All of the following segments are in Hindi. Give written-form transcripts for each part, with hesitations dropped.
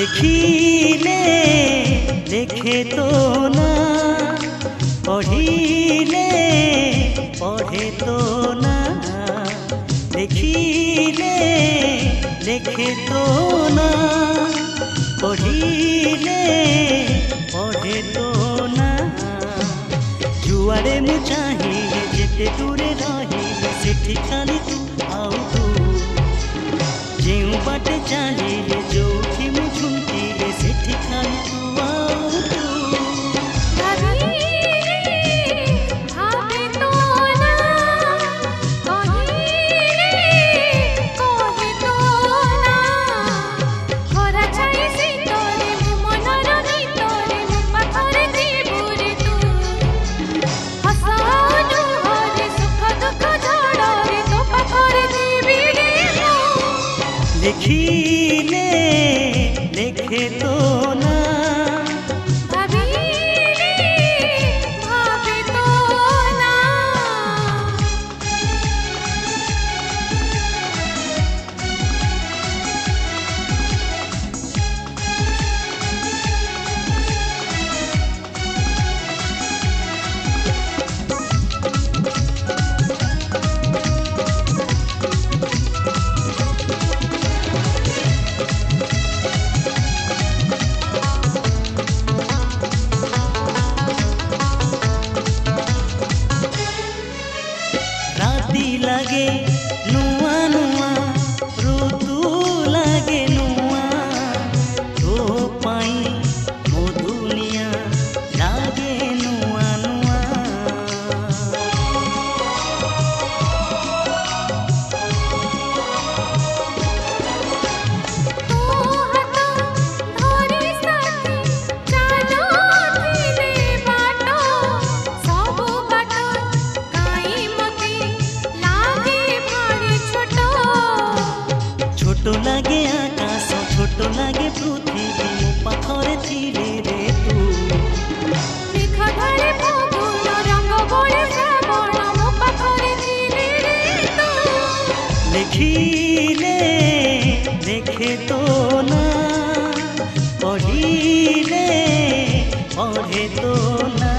लिखिले लिखे तो ना पढ़िले पढ़े तो ना लिखिले लिखे तो ना पढ़िले पढ़े तो ना जुआड़े मु चाहिए जेते दूरे रहिए सेठी खाली तू आउ तू जेउ बाटे चलिए जोठी मु झुमकिले सेठी खाली तू आउ तू लिखिले लिखे तो ना भाविले भावे तो ना लगे नुआ नुआ ऋतु लगे नुआ तो पाई मो दुनिया लगे नुआ नुआ छोटो लगे आकाश छोटो लगे पृथ्वी मो पाखरे थिले रे तू लिखा घरे फगुन रंग बोले श्रावण मो पाखरे थिले रे तू लिखिले लिखे तो ना पढ़िले पढ़े तो ना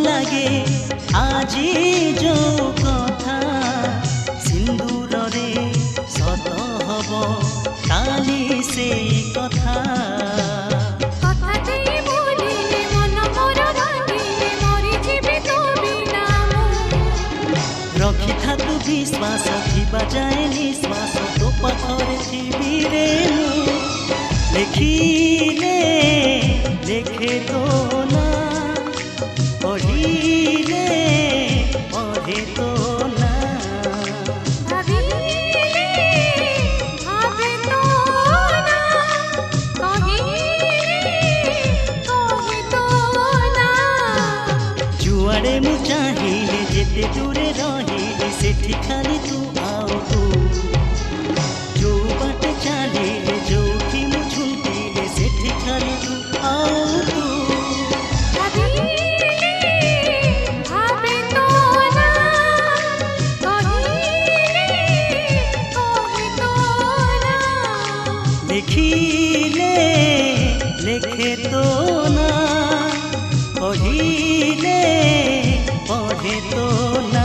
लगे आजी जो कथा सिंदूर रे सत हब काली से कथा रखी था तू विश्वास थी जाए निश्वास तो पाखरे थी रे लिखिले लिखे तो ना पढ़िले पढ़े तो ना भाविले भावे तो ना कहे तो ना जुआड़े मु चाहिए जेते दूरे रहिए सेठी खाली तू आउ तू जो बाटे चलिए जोठी मु झुमकिले सेठी खाली तू आउ तू भावे तो ना कहे ନୁହେଁ ତୋ ନା